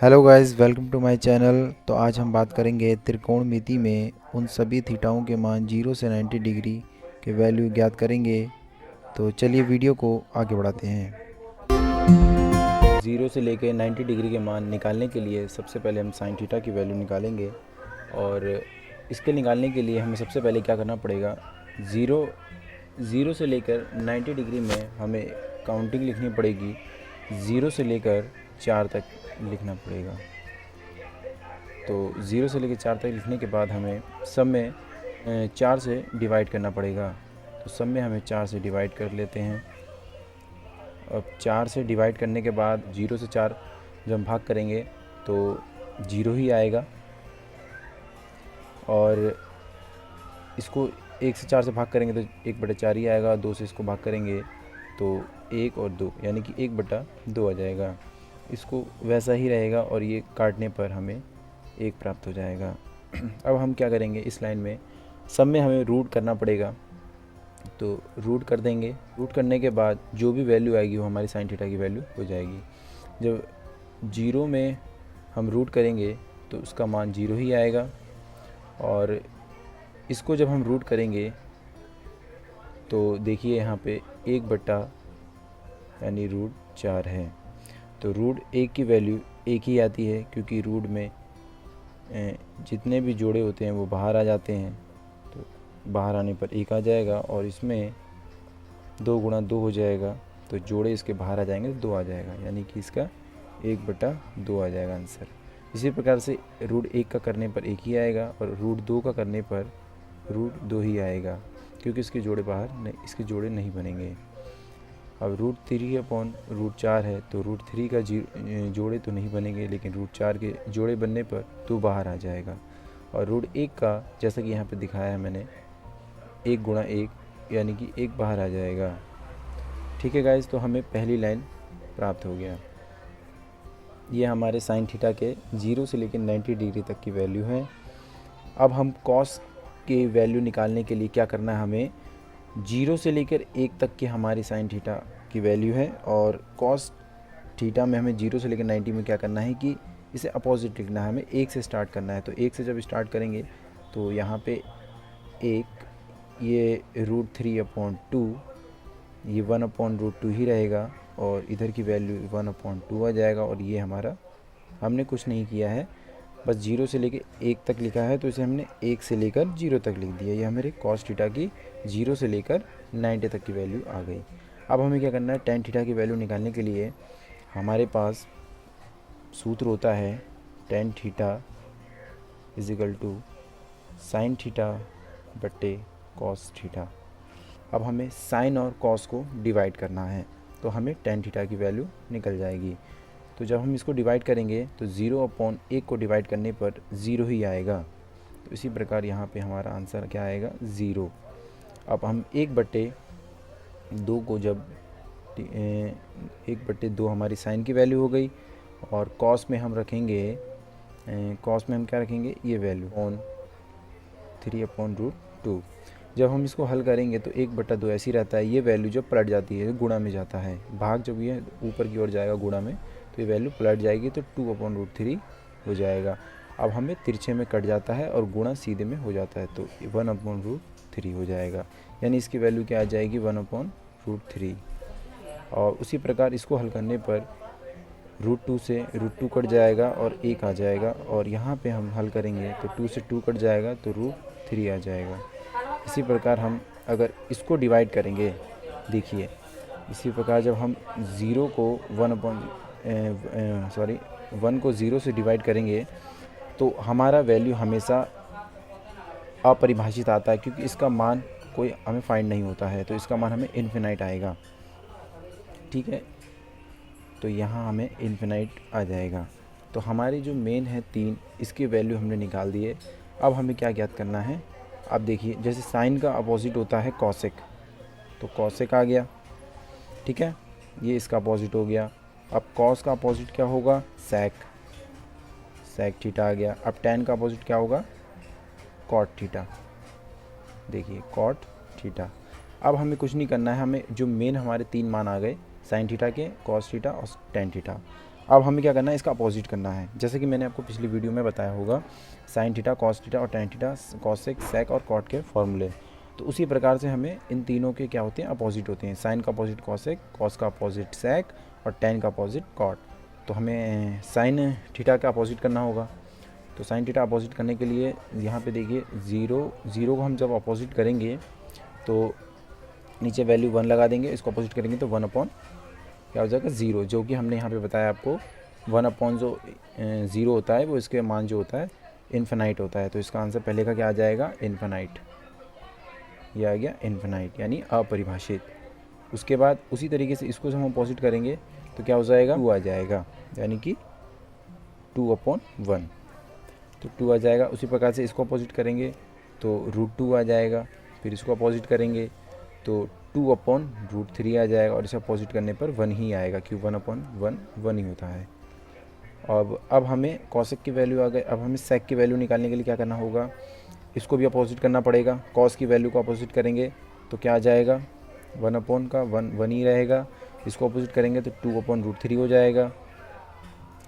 Hello guys, welcome to my channel. तो आज हम बात करेंगे त्रिकोणमिति में उन सभी थीटाओं के मान 0 से 90 डिग्री के वैल्यू ज्ञात करेंगे। तो चलिए वीडियो को आगे बढ़ाते हैं। 0 से लेकर 90 डिग्री के मान निकालने के लिए सबसे पहले हम साइन थीटा की वैल्यू निकालेंगे। और इसके निकालने के लिए हमें सबसे पहले क्या करना पड़ेगा, ज़ीरो से लेकर 90 डिग्री में हमें काउंटिंग लिखनी पड़ेगी। 0 से लेकर 4 तक लिखना पड़ेगा। तो 0 से लेकर 4 तक लिखने के बाद हमें सब में 4 से डिवाइड करना पड़ेगा। तो सब में हमें 4 से डिवाइड कर लेते हैं। अब 4 से डिवाइड करने के बाद 0 से 4 जब हम भाग करेंगे तो 0 ही आएगा। और इसको 1 से 4 से भाग करेंगे तो 1/4 ही आएगा। 2 से इसको भाग करेंगे तो 1 और 2 यानी कि 1/2 आ जाएगा। इसको वैसा ही रहेगा और ये काटने पर हमें 1 प्राप्त हो जाएगा। अब हम क्या करेंगे, इस लाइन में सब में हमें रूट करना पड़ेगा। तो रूट कर देंगे। रूट करने के बाद जो भी वैल्यू आएगी वो हमारी साइन थीटा की वैल्यू हो जाएगी। जब 0 में हम रूट करेंगे तो उसका मान 0 ही आएगा। और इसको जब हम रूट करेंगे तो देखिए यहाँ पे 1 यानी √4 है। तो √1 की वैल्यू 1 ही आती है, क्योंकि रूट में जितने भी जोड़े होते हैं वो बाहर आ जाते हैं। तो बाहर आने पर 1 आ जाएगा और इसमें 2 गुणा 2 हो जाएगा। तो जोड़े इसके बाहर आ जाएंगे तो 2 आ जाएगा, यानी कि इसका 1/2 आ जाएगा आंसर। इसी प्रकार से √1 का करने पर 1 ही आएगा और √2 का करने पर √2 ही आएगा, क्योंकि इसके जोड़े नहीं बनेंगे। अब √3/√4 है तो √3 का जोड़े तो नहीं बनेंगे, लेकिन √4 के जोड़े बनने पर 2 बाहर आ जाएगा। और √1 का जैसा कि यहाँ पे दिखाया है मैंने, 1 गुणा 1 यानी कि 1 बाहर आ जाएगा। ठीक है गाइस, तो हमें पहली लाइन प्राप्त हो गया। ये हमारे साइन थीटा के 0 से लेकर 90 डिग्री तक की वैल्यू है। अब हम कॉस की वैल्यू निकालने के लिए क्या करना है, हमें 0 से लेकर 1 तक की हमारी साइन थीटा की वैल्यू है। और कॉस थीटा में हमें 0 से लेकर 90 में क्या करना है कि इसे अपोजिट लिखना है, हमें 1 से स्टार्ट करना है। तो 1 से जब स्टार्ट करेंगे तो यहाँ पे 1, ये √3/2, ये 1/√2 ही रहेगा और इधर की वैल्यू 1/2 आ जाएगा। और ये हमारा, हमने कुछ नहीं किया है, बस 0 से लेकर 1 तक लिखा है, तो इसे हमने 1 से लेकर 0 तक लिख दिया। ये हमारे कॉस थीटा की 0 से लेकर 90 तक की वैल्यू आ गई। अब हमें क्या करना है, टेन थीटा की वैल्यू निकालने के लिए हमारे पास सूत्र होता है टेन थीटा = साइन थीटा बटे कॉस थीटा। अब हमें साइन और कॉस को डिवाइड करना है, तो हमें टेन थीटा की वैल्यू निकल जाएगी। तो जब हम इसको डिवाइड करेंगे तो 0/1 को डिवाइड करने पर 0 ही आएगा। तो इसी प्रकार यहाँ पे हमारा आंसर क्या आएगा, 0। अब हम 1/2 को जब 1/2 हमारी साइन की वैल्यू हो गई। और कॉस में हम रखेंगे, कॉस में हम क्या रखेंगे, ये वैल्यू 3/√2। जब हम इसको हल करेंगे तो 1/2 ऐसी रहता है, ये वैल्यू जब पलट जाती है गुणा में जाता है, भाग जब ये ऊपर की ओर जाएगा गुणा में तो ये वैल्यू पलट जाएगी, तो 2/√3 हो जाएगा। अब हमें तिरछे में कट जाता है और गुणा सीधे में हो जाता है, तो 1/√3 हो जाएगा, यानी इसकी वैल्यू क्या आ जाएगी, 1/√3। और उसी प्रकार इसको हल करने पर √2 से √2 कट जाएगा और 1 आ जाएगा। और यहाँ पे हम हल करेंगे तो 2 से 2 कट जाएगा तो √3 आ जाएगा। इसी प्रकार हम अगर इसको डिवाइड करेंगे, देखिए इसी प्रकार जब हम 0 को 1 को 0 से डिवाइड करेंगे तो हमारा वैल्यू हमेशा अपरिभाषित आता है, क्योंकि इसका मान कोई हमें फाइंड नहीं होता है, तो इसका मान हमें इन्फिनाइट आएगा। ठीक है, तो यहाँ हमें इन्फिनाइट आ जाएगा। तो हमारी जो मेन है 3, इसकी वैल्यू हमने निकाल दी है। अब हमें क्या ज्ञात करना है, अब देखिए जैसे साइन का अपोजिट होता है कॉसेक, तो कॉसेक आ गया। ठीक है, ये इसका अपोजिट हो गया। अब कॉस का अपोजिट क्या होगा, सेक थीटा आ गया। अब टेन का अपोजिट क्या होगा, कॉट थीटा। देखिए कॉट थीटा। अब हमें कुछ नहीं करना है, हमें जो मेन हमारे 3 मान आ गए, साइन थीटा के, कॉस थीटा और टेन थीटा, अब हमें क्या करना है, इसका अपोजिट करना है। जैसे कि मैंने आपको पिछली वीडियो में बताया होगा साइन थीटा, कॉस थीटा और टैन थीटा, कॉसेक, सेक और कॉट के फॉर्मूले। तो उसी प्रकार से हमें इन तीनों के क्या होते हैं, अपोजिट होते हैं। साइन का अपोजिट कॉसेक, कॉस का अपोजिट सेक और टैन का अपोजिट कॉट। तो हमें साइन थीटा का अपोजिट करना होगा। तो साइन थीटा अपोजिट करने के लिए यहाँ पे देखिए ज़ीरो को हम जब अपोजिट करेंगे तो नीचे वैल्यू 1 लगा देंगे, इसको अपोजिट करेंगे तो 1 अपॉन क्या हो जाएगा 0, जो कि हमने यहाँ पे बताया आपको 1 अपॉन जो 0 होता है वो इसके मान जो होता है इन्फिनाइट होता है। तो इसका आंसर पहले का क्या आ जाएगा, इन्फिनाइट। ये आ गया इन्फिनाइट यानी अपरिभाषित। उसके बाद उसी तरीके से इसको जब हम अपोजिट करेंगे तो क्या हो जाएगा, 2 आ जाएगा, यानी कि 2 अपॉन 1। तो 2 आ जाएगा। उसी प्रकार से इसको अपोजिट करेंगे तो √2 आ जाएगा। फिर इसको अपोजिट करेंगे तो 2 अपॉन √3 आ जाएगा, और इसे अपोजिट करने पर 1 ही आएगा, क्यों 1 अपॉन 1 ही होता है। अब हमें कॉसेक की वैल्यू आ गई। अब हमें सेक की वैल्यू निकालने के लिए क्या करना होगा, इसको भी अपोजिट करना पड़ेगा। कॉस की वैल्यू को अपोजिट करेंगे तो क्या आ जाएगा, 1 अपॉन का 1 ही रहेगा। इसको अपोजिट करेंगे तो 2 अपॉन √3 हो जाएगा।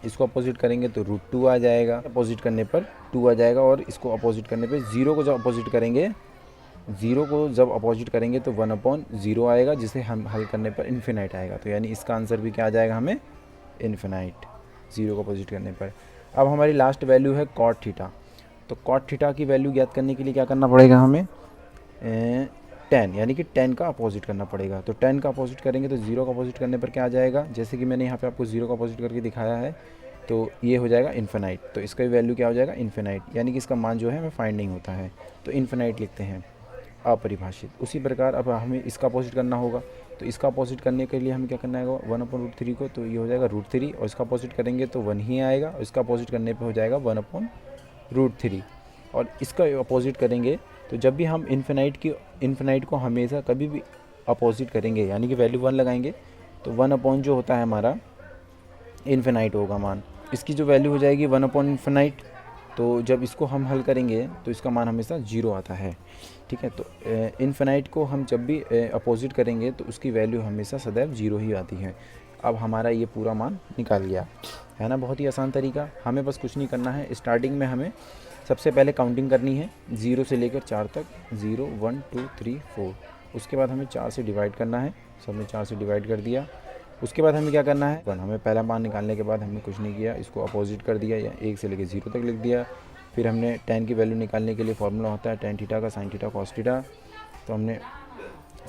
इसको अपोजिट करेंगे तो √2 आ जाएगा। अपोजिट करने पर 2 आ जाएगा, और इसको अपोजिट करने पर 0 को जब अपोजिट करेंगे, 0 को जब अपोजिट करेंगे तो 1 अपॉन 0 आएगा, जिसे हम हल करने पर इन्फिनाइट आएगा। तो यानी इसका आंसर भी क्या आ जाएगा हमें, इन्फिनाइट, 0 को अपोजिट करने पर। अब हमारी लास्ट वैल्यू है कॉट थीटा। तो कॉट थीटा की वैल्यू ज्ञात करने के लिए क्या करना पड़ेगा हमें, 10, यानी कि 10 का अपोजिट करना पड़ेगा। तो 10 का अपोजिट करेंगे तो 0 का अपोजिट करने पर क्या आ जाएगा, जैसे कि मैंने यहाँ पे आपको 0 का अपोजिट करके दिखाया है, तो ये हो जाएगा इन्फिनाइट। तो इसका वैल्यू क्या हो जाएगा, इन्फिनाइट, यानी कि इसका मान जो है हमें फाइंड नहीं होता है, तो इन्फिनाइट लिखते हैं, अपरिभाषित। उसी प्रकार अब हमें इसका अपोजिट करना होगा। तो इसका अपोजिट करने के लिए हमें क्या करना है, 1 अपॉन √3 को, तो ये हो जाएगा √3, और इसका अपोजिट करेंगे तो 1 ही आएगा, और इसका अपोजिट करने पे हो जाएगा 1 अपॉन √3। और इसका अपोजिट करेंगे तो जब भी हम इन्फिनाइट को हमेशा कभी भी अपोजिट करेंगे, यानी कि वैल्यू 1 लगाएंगे तो 1 अपॉन जो होता है हमारा इन्फिनाइट होगा मान। इसकी जो वैल्यू हो जाएगी 1 अपॉन इन्फिनाइट। तो जब इसको हम हल करेंगे तो इसका मान हमेशा 0 आता है, ठीक है। तो इन्फिनाइट को हम जब भी अपोजिट करेंगे तो उसकी वैल्यू हमेशा सदैव 0 ही आती है। अब हमारा ये पूरा मान निकाल गया है ना, बहुत ही आसान तरीका। हमें बस कुछ नहीं करना है, स्टार्टिंग में हमें सबसे पहले काउंटिंग करनी है 0 से लेकर 4 तक, 0 1 2 3 4। उसके बाद हमें 4 से डिवाइड करना है, सबने 4 से डिवाइड कर दिया। उसके बाद हमें क्या करना है, हमें पहला मान निकालने के बाद हमने कुछ नहीं किया, इसको अपोजिट कर दिया या 1 से लेकर 0 तक लिख दिया। फिर हमने टैन की वैल्यू निकालने के लिए फॉर्मूला होता है टैन थीटा का, साइन थीटा, कॉस थीटा। तो हमने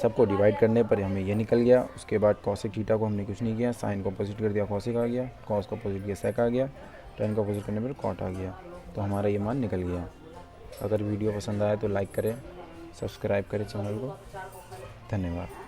सबको डिवाइड करने पर हमें ये निकल गया। उसके बाद कॉसेक थीटा को हमने कुछ नहीं किया, साइन को अपोजिट कर दिया, कॉसेक आ गया, कॉस को अपोजिट किया, सेक आ गया, टैन को अपोजिट करने पर कॉट आ गया। तो हमारा ये मान निकल गया। अगर वीडियो पसंद आए तो लाइक करें, सब्सक्राइब करें चैनल को। धन्यवाद।